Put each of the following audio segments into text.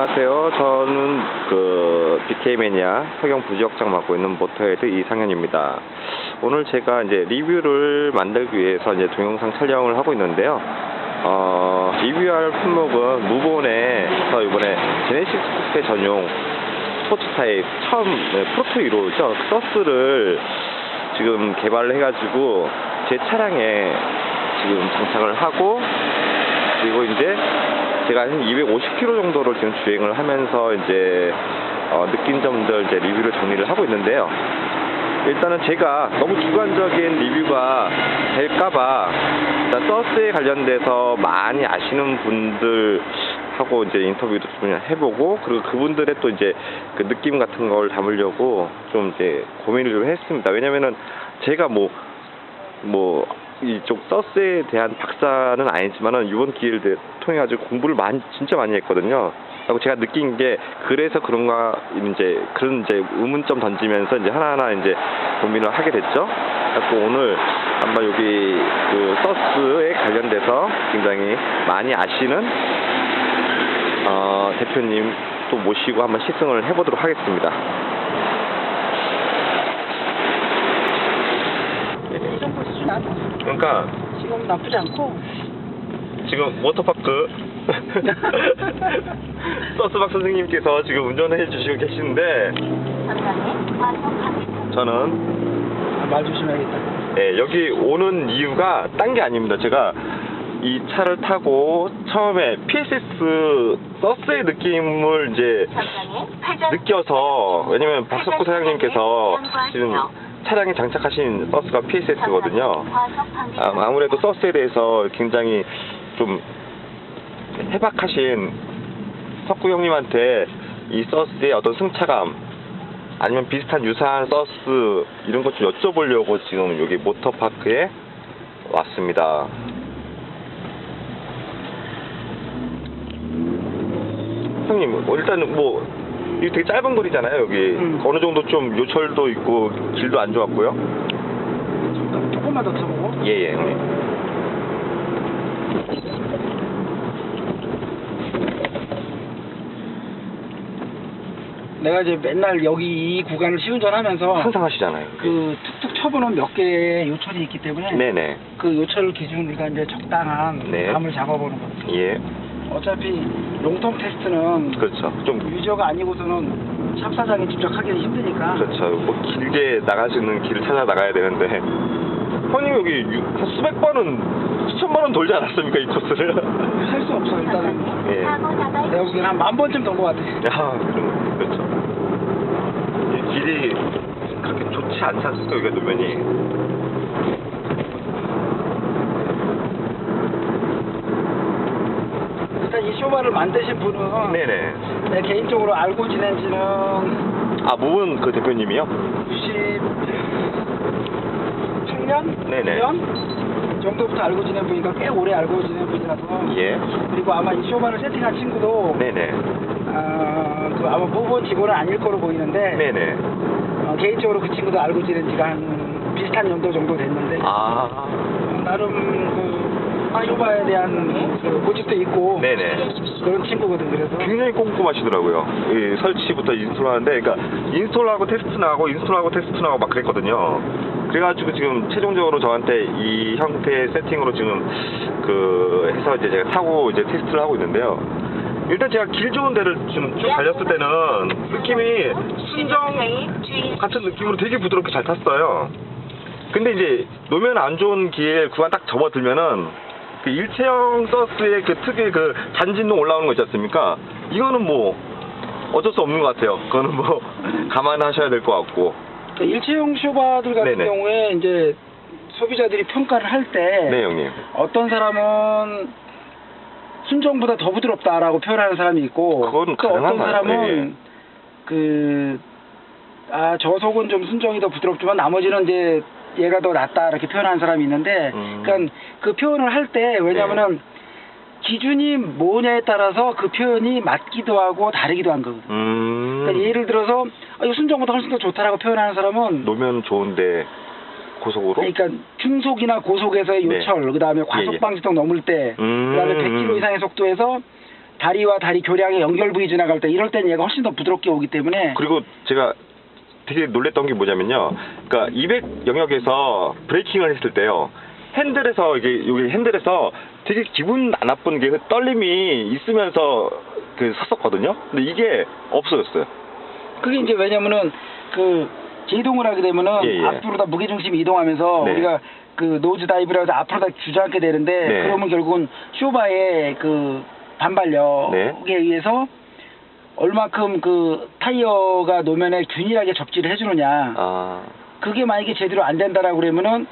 안녕하세요. 저는 BK 매니아 서경 부지역장 맡고 있는 모터헤드 이상현입니다. 오늘 제가 이제 리뷰를 만들기 위해서 이제 동영상 촬영을 하고 있는데요. 리뷰할 품목은 무본에서 이번에 제네시스 전용 스포츠 타입 처음 프로토 1호죠. 서스를 지금 개발을 해가지고 제 차량에 지금 장착을 하고, 그리고 이제 제가 한 250km 정도를 지금 주행을 하면서 이제 느낀 점들 이제 리뷰를 정리를 하고 있는데요. 일단은 제가 너무 주관적인 리뷰가 될까봐 일단 서스에 관련돼서 많이 아시는 분들하고 이제 인터뷰도 좀 해보고, 그리고 그분들의 또 이제 그 느낌 같은 걸 담으려고 좀 이제 고민을 좀 했습니다. 왜냐면은 제가 이쪽 서스에 대한 박사는 아니지만은 이번 기회를 통해 가지고 공부를 진짜 많이 했거든요. 그리고 제가 느낀 게 그래서 그런가 그런 의문점 던지면서 이제 하나하나 이제 고민을 하게 됐죠. 그래서 오늘 한번 여기 그 서스에 관련돼서 굉장히 많이 아시는 대표님 또 모시고 한번 시승을 해보도록 하겠습니다. 이 정도 수준 아니야. 그러니까 지금 나쁘지 않고. 지금 워터파크 서스박 선생님께서 지금 운전을 해주시고 계시는데, 저는 말 조심해야겠다. 네, 여기 오는 이유가 딴 게 아닙니다. 제가 이 차를 타고 처음에 PSS 서스의 느낌을 이제 느껴서, 왜냐면 박석구 사장님께서 지금 차량에 장착하신 서스가 PSS거든요. 아무래도 서스에 대해서 굉장히 좀 해박하신 석구 형님한테 이 서스의 어떤 승차감, 아니면 비슷한 유사한 서스 이런 것 좀 여쭤보려고 지금 여기 모터파크에 왔습니다. 형님, 일단은 이게 되게 짧은 거리잖아요. 여기 어느 정도 좀 요철도 있고 길도 안 좋았고요. 조금만 더 쳐보고. 예, 형님. 내가 이제 맨날 여기 이 구간을 시운전하면서 항상 하시잖아요. 그 툭툭 쳐보는 몇 개의 요철이 있기 때문에 네네. 그 요철 기준 우리가 이제 적당한 네. 감을 잡아보는 거죠. 예. 어차피 롱텀 테스트는 그렇죠. 좀 유저가 아니고서는 샵사장이 직접 하기는 힘드니까. 그렇죠. 길게 나갈 수 있는 길을 찾아 나가야 되는데, 형님 여기 한 수백 번은, 수천만 원 돌지 않았습니까, 이 코스를? 할 수 없어. 일단은 예. 내가 보기엔 한 10,000번쯤 돈 것 같아. 그렇죠. 이 길이 그렇게 좋지 않지 않습니까, 여기가 노면이. 일단 이 쇼바를 만드신 분은 네네. 내 개인적으로 알고 지낸 지는 모은 그 대표님이요? 98년? 네네. 9년? 정도부터 알고 지낸 분이니까 꽤 오래 알고 지낸 분이라서. 예. 그리고 아마 이 쇼바를 세팅한 친구도 네네. 아마 모본 직원은 아닐 거로 보이는데 네네. 개인적으로 그 친구도 알고 지낸 지가 한 비슷한 연도 정도 됐는데 나름 그 쇼바에 대한 그 고집도 있고 네네. 그런 친구거든. 그래서 굉장히 꼼꼼하시더라고요. 이 설치부터 인스톨하는데, 그러니까 인스톨하고 테스트 나가고 인스톨하고 테스트 나가고 막 그랬거든요. 그래가지고 지금 최종적으로 저한테 이 형태의 세팅으로 지금 해서 이제 제가 타고 이제 테스트를 하고 있는데요. 일단 제가 길 좋은 데를 지금 쭉 달렸을 때는 느낌이 순정 같은 느낌으로 되게 부드럽게 잘 탔어요. 근데 이제 노면 안 좋은 길 구간 딱 접어들면은 그 일체형 서스의 그 특유의 그 잔진동 올라오는 거 있지 않습니까? 이거는 어쩔 수 없는 것 같아요. 그거는 감안하셔야 될 것 같고. 일체형 쇼바들 같은 네네. 경우에 이제 소비자들이 평가를 할 때 네, 형님. 어떤 사람은 순정보다 더 부드럽다라고 표현하는 사람이 있고, 그건 어떤 가능한가요? 사람은 저속은 좀 순정이 더 부드럽지만 나머지는 이제 얘가 더 낫다 이렇게 표현하는 사람이 있는데, 그러니까 그 표현을 할 때 왜냐면은 기준이 뭐냐에 따라서 그 표현이 맞기도 하고 다르기도 한 거거든. 그러니까 예를 들어서 이거 순정보다 훨씬 더 좋다라고 표현하는 사람은 노면 좋은데 고속으로? 그러니까 중속이나 고속에서의 요철, 그다음에 과속 방지턱 넘을 때, 그다음에 100km 이상의 속도에서 다리와 다리 교량의 연결 부위 지나갈 때 이럴 땐 얘가 훨씬 더 부드럽게 오기 때문에 그리고 제가 되게 놀랬던 게 뭐냐면요. 그러니까 200 영역에서 브레이킹을 했을 때요. 핸들에서 이게 여기 핸들에서 되게 기분 안 나쁜 게 그 떨림이 있으면서 그 섰었거든요. 근데 이게 없어졌어요. 그게 이제 왜냐면은 그 제동을 하게 되면은 예, 예. 앞으로 다 무게중심이 이동하면서 네. 우리가 그 노즈 다이브라고 해서 앞으로 다 주저앉게 되는데 네. 그러면 결국은 쇼바의 그 반발력에 네. 의해서 얼마큼 그 타이어가 노면에 균일하게 접지를 해주느냐. 아, 그게 만약에 제대로 안 된다라고 그러면은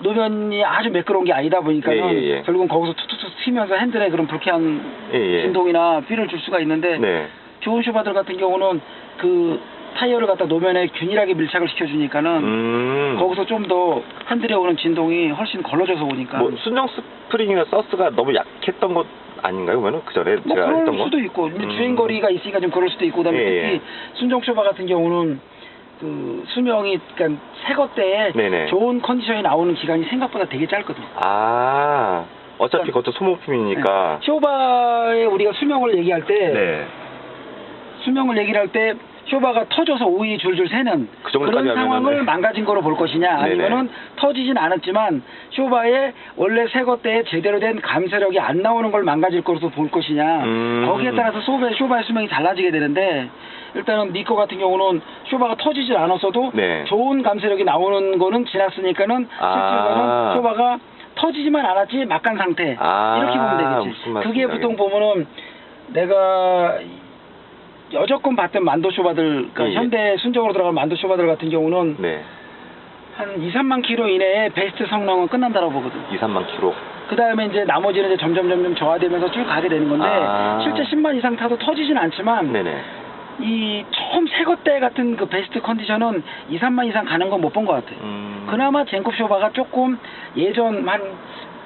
노면이 아주 매끄러운 게 아니다 보니까는 예, 예, 예. 결국은 거기서 툭툭툭 튀면서 핸들에 그런 불쾌한 예, 예. 진동이나 삐를 줄 수가 있는데 네. 좋은 쇼바들 같은 경우는 그 타이어를 갖다 노면에 균일하게 밀착을 시켜주니까는 거기서 좀 더 핸들에 오는 진동이 훨씬 걸러져서 오니까 뭐 순정 스프링이나 서스가 너무 약했던 것 아닌가요? 그러면 그 전에 뭐 제가 그럴 했던 거? 수도 있고 이제 주행거리가 있으니까 좀 그럴 수도 있고 그다음에 예, 특히 예. 순정 쇼바 같은 경우는 그 수명이 그러니까 새거 때에 네네. 좋은 컨디션이 나오는 기간이 생각보다 되게 짧거든. 아, 어차피 그것도 소모품이니까. 네. 쇼바의 우리가 수명을 얘기할 때 네. 수명을 얘기를 할 때 쇼바가 터져서 오이 줄줄 새는 그 정도까지 그런 상황을 하면은, 네. 망가진 거로 볼 것이냐 아니면은 터지진 않았지만 쇼바의 원래 새거 때에 제대로 된 감쇄력이 안 나오는 걸 망가질 것으로 볼 것이냐 거기에 따라서 쇼바의 수명이 달라지게 되는데 일단은 니꺼 같은 경우는 쇼바가 터지질 않았어도 네. 좋은 감쇄력이 나오는 거는 지났으니까는 실제로는 쇼바가 터지지만 않았지 막간 상태 이렇게 보면 되겠지. 무슨 그게 말씀인지 보통 보면은 내가 여적권 봤던 만도 쇼바들, 그러니까 예, 예. 현대 순정으로 들어간 만도 쇼바들 같은 경우는 네. 한 2, 3만 킬로 이내에 베스트 성능은 끝난다고 보거든. 2, 3만 킬로. 그 다음에 이제 나머지는 이제 점점 저하되면서 쭉 가게 되는 건데 실제 10만 이상 타도 터지진 않지만 네네. 이 처음 새거 때 같은 그 베스트 컨디션은 2, 3만 이상 가는 건 못 본 것 같아. 그나마 젠쿱 쇼바가 조금 예전 한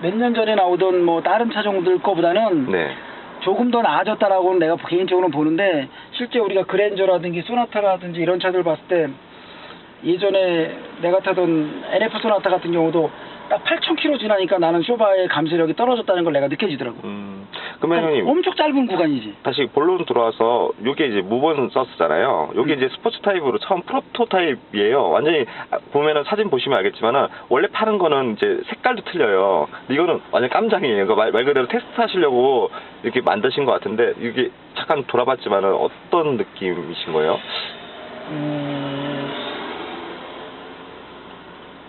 몇 년 전에 나오던 뭐 다른 차종들 거보다는 네. 조금 더 나아졌다라고는 내가 개인적으로 보는데 실제 우리가 그랜저라든지 소나타라든지 이런 차들 봤을 때 예전에 내가 타던 NF 소나타 같은 경우도 딱 8,000km 지나니까 나는 쇼바의 감쇄력이 떨어졌다는 걸 내가 느껴지더라고. 그러면 형님 엄청 짧은 구간이지. 다시 본론 들어와서 요게 이제 무본 서스잖아요. 요게 이제 스포츠 타입으로 처음 프로토타입이에요. 완전히 보면은 사진 보시면 알겠지만은 원래 파는 거는 이제 색깔도 틀려요. 근데 이거는 완전 깜장이에요. 그러니까 말 그대로 테스트 하시려고 이렇게 만드신 것 같은데 이게 잠깐 돌아봤지만은 어떤 느낌이신 거예요?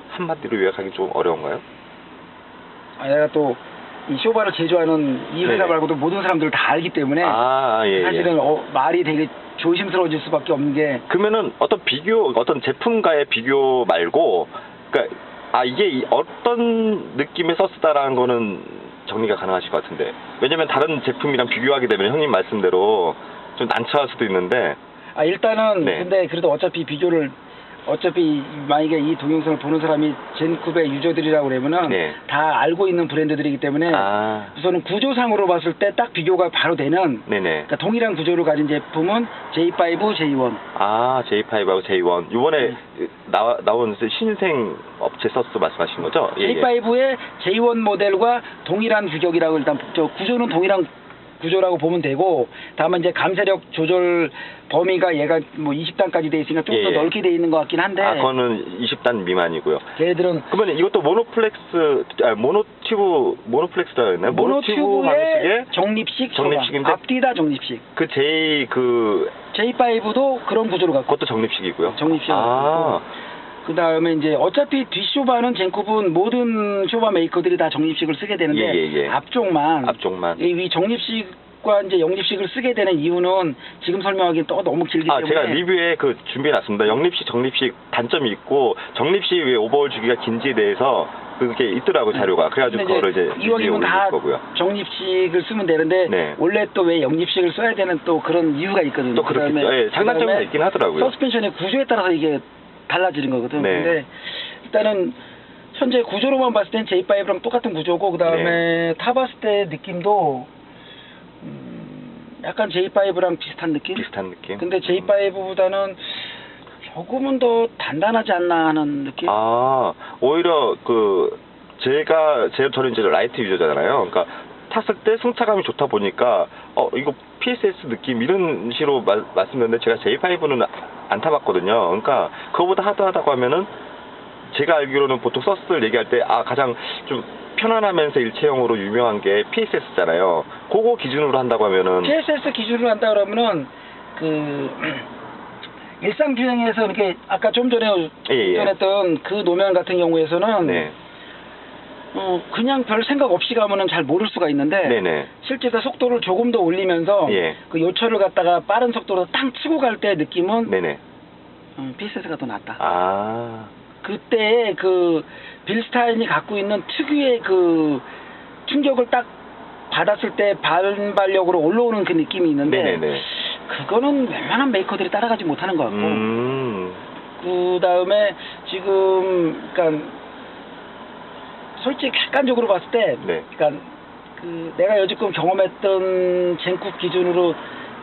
한마디로 요약하기 좀 어려운가요? 내가 또 이 쇼바를 제조하는 이 회사 네네. 말고도 모든 사람들을 다 알기 때문에 예, 사실은 말이 되게 조심스러워질 수밖에 없는 게 그러면은 어떤 비교, 어떤 제품과의 비교 말고, 그러니까 이게 어떤 느낌의 서스다라는 거는 정리가 가능하실 것 같은데, 왜냐면 다른 제품이랑 비교하게 되면 형님 말씀대로 좀 난처할 수도 있는데. 일단은 네. 근데 그래도 어차피 만약에 이 동영상을 보는 사람이 젠쿱의 유저들이라고 그러면은 네. 다 알고 있는 브랜드들이기 때문에 우선은 구조상으로 봤을 때 딱 비교가 바로 되는 네네. 그러니까 동일한 구조를 가진 제품은 J5, J1. J5하고 J1. 이번에 나온 신생 업체 서스 말씀하신 거죠? J5의 J1 모델과 동일한 규격이라고 일단 구조는 동일한 구조라고 보면 되고 다만 이제 감쇄력 조절 범위가 얘가 뭐 20단까지 돼 있으니까 좀 더 넓게 돼 있는 것 같긴 한데 그거는 20단 미만이고요. 걔들은 그러면 이것도 모노플렉스라고 했나요? 모노튜브의 정립식인데 앞뒤 다 정립식. J5도 그런 구조로 갖고 그것도 정립식이고요. 정립식. 그 다음에 이제 어차피 뒷쇼바는 젠쿱은 모든 쇼바 메이커들이 다 정립식을 쓰게 되는데 앞쪽만 이 정립식과 이제 영립식을 쓰게 되는 이유는 지금 설명하기는 또 너무 길기 때문에 제가 리뷰에 준비해놨습니다. 영립식, 정립식 단점이 있고 정립식 왜 오버홀 주기가 긴지에 대해서 그게 있더라고 자료가. 그래가지고 그거를 이제 이왕이면 다 거고요. 정립식을 쓰면 되는데 원래 또 왜 영립식을 써야 되는 또 그런 이유가 있거든요. 또 그렇겠죠. 장단점이 있긴 하더라고요. 서스펜션의 구조에 따라서 이게 달라지는 거거든. 근데 일단은 현재 구조로만 봤을 땐 J5랑 똑같은 구조고 그 다음에 타봤을 때 느낌도 약간 J5랑 비슷한 느낌? 근데 J5보다는 조금은 더 단단하지 않나 하는 느낌? 오히려 저는 이제 라이트 유저잖아요. 그러니까 탔을 때 승차감이 좋다 보니까 이거 PSS 느낌 이런 식으로 말씀드렸는데 제가 J5는 안 타봤거든요. 그러니까 그거보다 하다고 하면은 제가 알기로는 보통 서스를 얘기할 때 가장 좀 편안하면서 일체형으로 유명한 게 PSS잖아요. 그거 기준으로 한다고 하면은 PSS 기준으로 한다 그러면은 그 일상 주행에서 이렇게 아까 좀 전에 했던 그 노면 같은 경우에서는 네. 그냥 별 생각 없이 가면은 잘 모를 수가 있는데 네네. 실제로 속도를 조금 더 올리면서 예. 그 요철을 갖다가 빠른 속도로 땅 치고 갈 때 느낌은 네네. PSS가 더 낫다. 아. 그때 그 빌스타인이 갖고 있는 특유의 그 충격을 딱 받았을 때 반발력으로 올라오는 그 느낌이 있는데 네네네. 그거는 웬만한 메이커들이 따라가지 못하는 것 같고 그 다음에 지금 그러니까 솔직히 객관적으로 봤을 때 네. 그러니까 그 내가 여지껏 경험했던 젠쿱 기준으로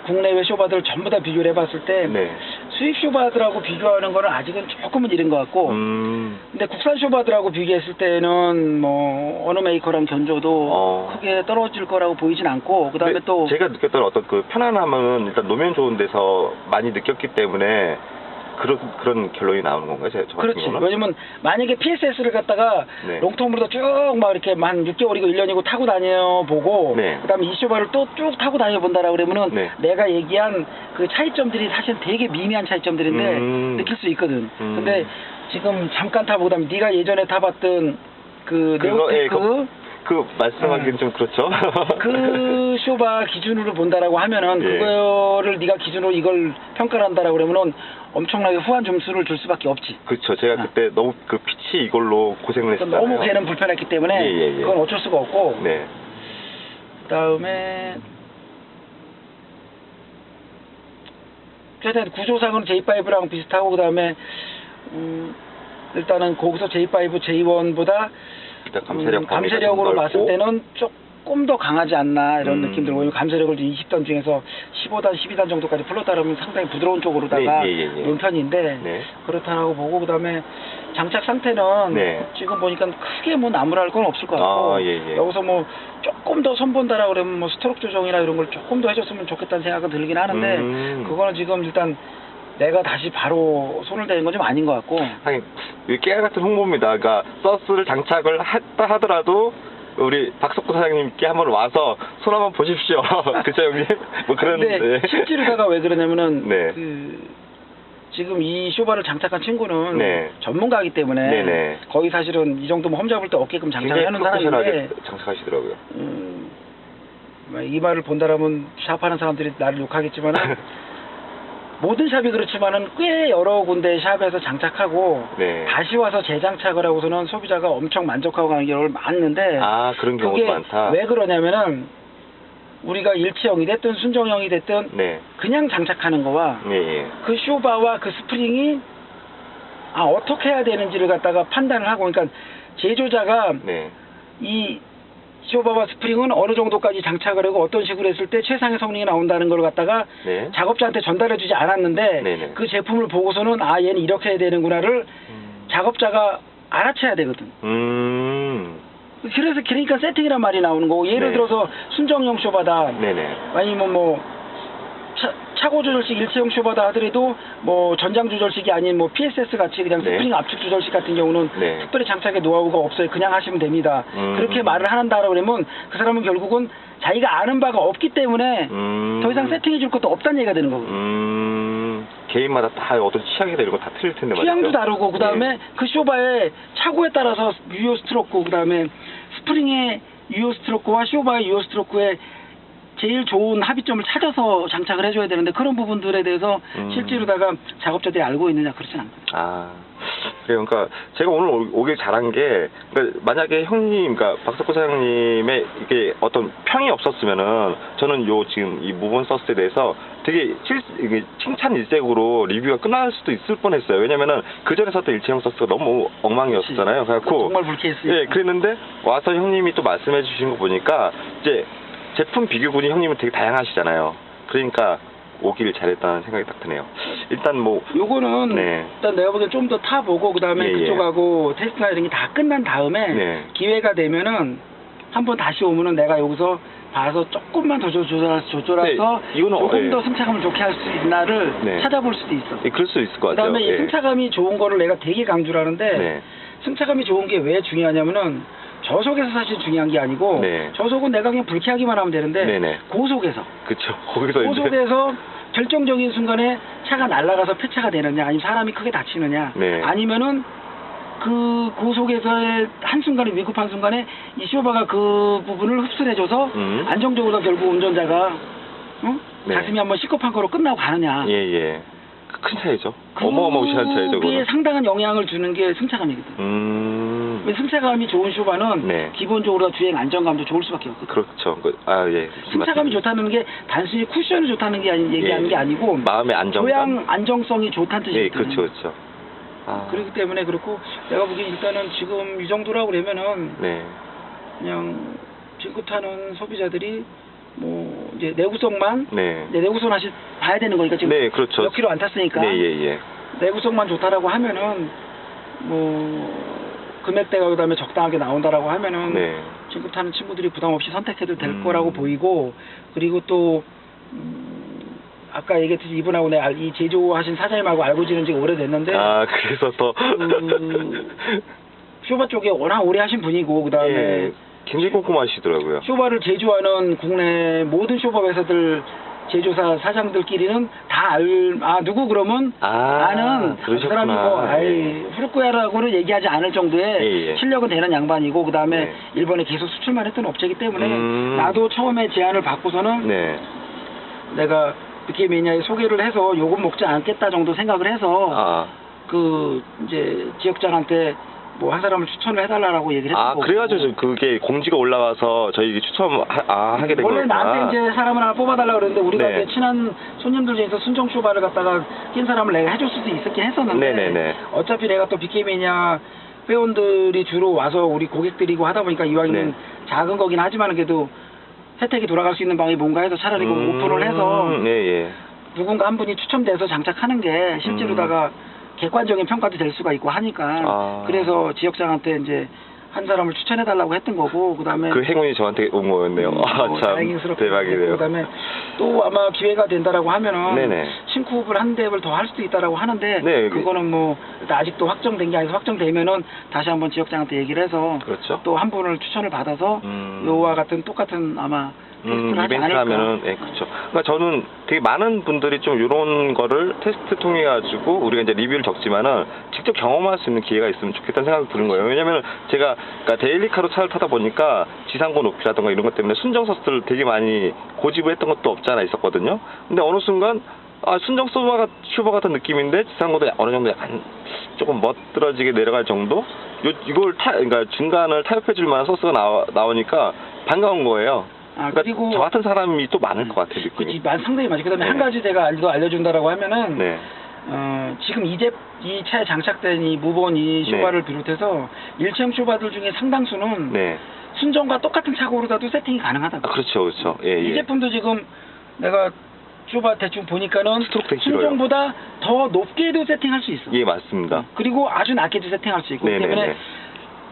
국내외 쇼바들 전부 다 비교를 해봤을 때 네. 수입 쇼바들하고 비교하는 거는 아직은 조금은 이른 것 같고 근데 국산 쇼바들하고 비교했을 때는 뭐 어느 메이커랑 견줘도 크게 떨어질 거라고 보이진 않고 그 다음에 또 제가 느꼈던 어떤 그 편안함은 일단 노면 좋은 데서 많이 느꼈기 때문에 그런 결론이 나오는 건가요? 저 같은 그렇지. 경우는? 왜냐면 만약에 PSS를 갖다가 네. 롱텀으로 쭉 막 이렇게 한 6개월이고 1년이고 타고 다녀보고 네. 그다음에 이 쇼바를 또 쭉 타고 다녀본다라고 그러면은 네. 내가 얘기한 그 차이점들이 사실 되게 미미한 차이점들인데 느낄 수 있거든. 근데 지금 잠깐 타보고 그다음에 네가 예전에 타봤던 그 네오테크 그 말씀하기는 좀 그렇죠. 그 쇼바 기준으로 본다라고 하면은 예. 그거를 네가 기준으로 이걸 평가를 한다라고 그러면은 엄청나게 후한 점수를 줄 수밖에 없지. 그렇죠. 제가 그때 너무 그 피치 이걸로 고생을 했었잖아요. 너무 걔는 불편했기 때문에 그건 어쩔 수가 없고. 네. 그다음에 최대한 구조상은 J5랑 비슷하고 그다음에 일단은 거기서 J5, J1보다 감쇄력으로 봤을 때는 조금 더 강하지 않나 이런 느낌 들고 감쇄력을 20단 중에서 15단, 12단 정도까지 불렀다 그러면 상당히 부드러운 쪽으로다가 놓은 편인데 그렇다고 보고 그다음에 장착 상태는 지금 보니까 크게 뭐 나무랄 건 없을 것 같고 여기서 뭐 조금 더 선본다라 그러면 뭐 스트로크 조정이나 이런 걸 조금 더 해줬으면 좋겠다는 생각은 들긴 하는데 그거는 지금 일단 내가 다시 바로 손을 대는 건 좀 아닌 것 같고. 하긴 깨알 같은 홍보입니다. 그러니까 서스를 장착을 했다 하더라도 우리 박석구 사장님께 한번 와서 손 한번 보십시오. 그쵸 형님? 뭐 그런. 근데 실제로다가 왜 그러냐면은 네. 지금 이 쇼바를 장착한 친구는 전문가이기 때문에 거의 사실은 이 정도면 험잡을 때 없게끔 장착을 하는 사람인데 장착하시더라고요. 이 말을 본다라면 샵하는 사람들이 나를 욕하겠지만 모든 샵이 그렇지만은 꽤 여러 군데 샵에서 장착하고 다시 와서 재장착을 하고서는 소비자가 엄청 만족하고 가는 경우가 많은데 그런 경우도 많다. 왜 그러냐면은 우리가 일체형이 됐든 순정형이 됐든 그냥 장착하는 거와 그 쇼바와 그 스프링이 어떻게 해야 되는지를 갖다가 판단을 하고 그러니까 제조자가 이 쇼바와 스프링은 어느 정도까지 장착을 하고 어떤 식으로 했을 때 최상의 성능이 나온다는 걸 갖다가 작업자한테 전달해 주지 않았는데 그 제품을 보고서는 얘는 이렇게 해야 되는구나를 작업자가 알아채야 되거든. 그러니까 세팅이란 말이 나오는 거고 예를 들어서 순정형 쇼바다 아니면 뭐 차고 조절식 일체형 쇼바다 하더라도 뭐 전장 조절식이 아닌 뭐 PSS 같이 그냥 스프링 압축 조절식 같은 경우는 특별히 장착의 노하우가 없어요. 그냥 하시면 됩니다. 그렇게 말을 한다라고 그러면 그 사람은 결국은 자기가 아는 바가 없기 때문에 더 이상 세팅해 줄 것도 없다는 얘기가 되는 거고. 개인마다 다 어떤 취향이 이런 거 다 틀릴 텐데 말이죠. 취향도 다르고 그다음에 그 쇼바의 차고에 따라서 유효 스트로크 그다음에 스프링의 유효 스트로크와 쇼바의 유효 스트로크의 제일 좋은 합의점을 찾아서 장착을 해줘야 되는데 그런 부분들에 대해서 실제로다가 작업자들이 알고 있느냐 그렇진 않거든요. 그래요. 그러니까 제가 오늘 오길 잘한 게 그러니까 만약에 형님, 그러니까 박석구 사장님의 이게 어떤 평이 없었으면은 저는 요 지금 이 무본 서스에 대해서 되게 이게 칭찬 일색으로 리뷰가 끝날 수도 있을 뻔했어요. 왜냐면은 그 전에 썼던 일체형 서스가 너무 엉망이었잖아요. 그래갖고 정말 불쾌했어요. 그랬는데 와서 형님이 또 말씀해 주신 거 보니까 이제 제품 비교군이 형님은 되게 다양하시잖아요. 그러니까 오길 잘했다는 생각이 딱 드네요. 일단 뭐 요거는 일단 내가 보기엔 좀 더 타보고 그다음에 그쪽하고 테스트나 이런 게 다 끝난 다음에 기회가 되면은 한번 다시 오면은 내가 여기서 봐서 조금만 더 조절해서 네, 이거는 조금 예. 더 승차감을 좋게 할 수 있나를 네. 찾아볼 수도 있어. 예, 그럴 수 있을 것 같아요. 그다음에 이 예. 승차감이 좋은 거를 내가 되게 강조를 하는데 네. 승차감이 좋은 게 왜 중요하냐면은 저속에서 사실 중요한 게 아니고 네. 저속은 내가 그냥 불쾌하기만 하면 되는데 네네. 고속에서 그쵸. 거기서 이제. 고속에서 결정적인 순간에 차가 날아가서 폐차가 되느냐 아니면 사람이 크게 다치느냐 네. 아니면은 그 고속에서의 한순간에 위급한 순간에 이 쇼바가 그 부분을 흡수해줘서 안정적으로 결국 운전자가 네. 가슴이 한번 시급한 거로 끝나고 가느냐 예, 예. 큰 차이죠. 어마어마무시한 차이죠, 그게 그거는. 상당한 영향을 주는 게 승차감이거든. 승차감이 좋은 쇼바는 네. 기본적으로 주행 안정감도 좋을 수밖에 없거든. 그렇죠. 예. 무슨 승차감이 말씀이세요? 좋다는 게 단순히 쿠션이 좋다는 게 얘기하는 예. 게 아니고 마음의 안정감. 조향 안정성이 좋다는 예, 뜻이거든. 그렇죠, 그렇죠. 아. 그렇기 때문에 그렇고 내가 보기엔 일단은 지금 이 정도라고 그러면은 네. 그냥 징크 타는 소비자들이 뭐 이제 내구성만 네. 이제 내구성 다시 봐야 되는 거니까 지금 네, 그렇죠. 몇 킬로 안 탔으니까 네, 예, 예. 내구성만 좋다라고 하면은 뭐 금액대가 그다음에 적당하게 나온다라고 하면은 네. 징크 타는 친구들이 부담 없이 선택해도 될 음. 거라고 보이고 그리고 또 아까 얘기했듯이 이분하고 내가 이 제조하신 사장님하고 알고 지낸 지가 오래됐는데 아, 그래서 더. 쇼바 쪽에 워낙 오래 하신 분이고 그다음에 예. 굉장히 꼼꼼하시더라고요. 쇼바를 제조하는 국내 모든 쇼바 회사들 제조사 사장들끼리는 다 누구 그러면 아는 그 그러셨구나. 사람이 뭐 예. 후르코야라고는 얘기하지 않을 정도의 예, 예. 실력은 되는 양반이고 그다음에 네. 일본에 계속 수출만 했던 업체이기 때문에 나도 처음에 제안을 받고서는 네. 내가 BK 매니아에 소개를 해서 요금 먹지 않겠다 정도 생각을 해서 그 이제 지역장한테 뭐 한 사람을 추천을 해달라고 얘기를 했고 그래가지고 그게 공지가 올라와서 저희 하게 된 거구나. 원래 나한테 이제 사람을 하나 뽑아달라고 그랬는데 우리가 네. 이제 친한 손님들 중에서 순정 쇼바를 갖다가 낀 사람을 내가 해줄 수도 있었긴 했었는데 네네네. 어차피 내가 또 BK 매니아 회원들이 주로 와서 우리 고객들이고 하다 보니까 이왕이면 네. 작은 거긴 하지만 그래도 혜택이 돌아갈 수 있는 방이 뭔가 해서 차라리 그 오픈을 해서 예, 예. 누군가 한 분이 추첨돼서 장착하는 게 실제로다가 객관적인 평가도 될 수가 있고 하니까 그래서 지역장한테 이제 한 사람을 추천해달라고 했던 거고 그다음에 그 행운이 저한테 온 거였네요. 참 다행스럽게 대박이네요. 그다음에 또 아마 기회가 된다라고 하면은 네네. 신쿠업을 한 대를 더 할 수도 있다라고 하는데 네, 그거는 뭐 일단 아직도 확정된 게 아니라서 확정되면은 다시 한번 지역장한테 얘기를 해서 그렇죠. 또 한 분을 추천을 받아서 요와 같은 똑같은 아마 테스트를 하지 이벤트 않을까. 하면은, 예, 그렇죠. 그러니까 저는 되게 많은 분들이 좀 이런 거를 테스트 통해 가지고 우리가 이제 리뷰를 적지만은 직접 경험할 수 있는 기회가 있으면 좋겠다는 생각이 드는 거예요. 왜냐면 제가 그러니까 데일리카로 차를 타다 보니까 지상고 높이라든가 이런 것 때문에 순정서스를 되게 많이 고집을 했던 것도 없지 않아 있었거든요. 근데 어느 순간 순정 슈바 같은 느낌인데 지상고도 어느 정도 약간 조금 멋들어지게 내려갈 정도? 이걸 그러니까 중간을 타협해 줄 만한 소스가 나오니까 반가운 거예요. 그러니까 그리고 저 같은 사람이 또 많을 것 같아요, 느낌이. 상당히 많지. 그다음에 네. 한 가지 내가 알려준다라고 하면은 네. 지금 이 차에 장착된 이 무본 이 쇼바를 비롯해서 일체형 쇼바들 중에 상당수는 네. 순정과 똑같은 차고로다도 세팅이 가능하다고. 그렇죠, 그렇죠. 예, 이 예. 제품도 지금 내가 쇼바 대충 보니까는 스트로크 되게 길어요. 순정보다 더 높게도 세팅할 수 있어. 예, 맞습니다. 그리고 아주 낮게도 세팅할 수 있고 그렇기 네네네. 때문에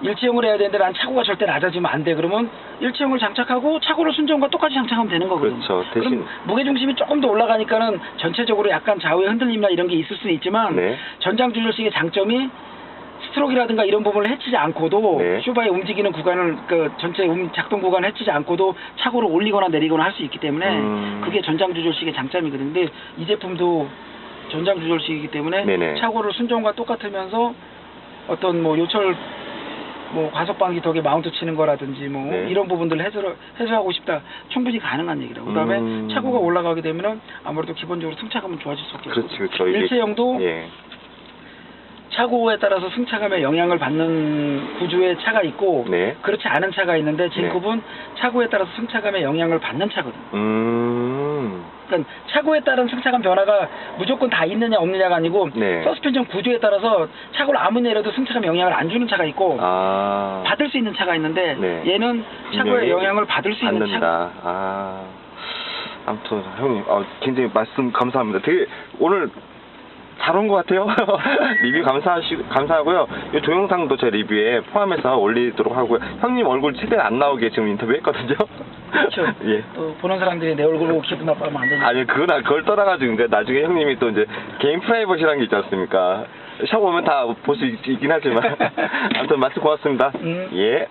일체형을 해야 되는데 난 차고가 절대 낮아지면 안 돼. 그러면 일체형을 장착하고 차고를 순정과 똑같이 장착하면 되는 거거든. 그렇죠. 대신 그럼 무게중심이 조금 더 올라가니까는 전체적으로 약간 좌우의 흔들림이나 이런 게 있을 수는 있지만 네. 전장 조절식의 장점이 스트로크라든가 이런 부분을 해치지 않고도 네. 쇼바의 움직이는 구간을 그 전체 작동 구간을 해치지 않고도 차고를 올리거나 내리거나 할 수 있기 때문에 그게 전장 조절식의 장점이거든요. 근데 이 제품도 전장 조절식이기 때문에 네네. 차고를 순정과 똑같으면서 어떤 뭐 요철 뭐 과속방지 덕에 마운트 치는 거라든지 뭐 네. 이런 부분들을 해소하고 싶다 충분히 가능한 얘기라고. 그다음에 차고가 올라가게 되면은 아무래도 기본적으로 승차감은 좋아질 수밖에 없고. 그렇지, 그렇죠. 일체형도 예. 차고에 따라서 승차감에 영향을 받는 구조의 차가 있고 네. 그렇지 않은 차가 있는데 진쿱은 차고에 따라서 승차감에 영향을 받는 차거든. 그러니까 차고에 따른 승차감 변화가 무조건 다 있느냐 없느냐가 아니고 네. 서스펜션 구조에 따라서 차고를 아무리 내려도 승차감 영향을 안 주는 차가 있고 아. 받을 수 있는 차가 있는데 네. 얘는 차고에 영향을 받을 수 있는 차가. 아무튼 형님 굉장히 말씀 감사합니다. 되게 오늘 잘 온 것 같아요. 리뷰 감사하고요. 이 동영상도 제 리뷰에 포함해서 올리도록 하고요. 형님 얼굴 최대한 안 나오게 지금 인터뷰했거든요. 그렇죠. 예. 또 보는 사람들이 내 얼굴 보고 기분 나빠하면 안 되니까. 아니 그걸 떠나가지고 이제 나중에 형님이 또 이제 개인 프라이버시라는 게 있지 않습니까? 샵 오면 다 볼 수 있긴 하지만 아무튼 말씀 고맙습니다. 예.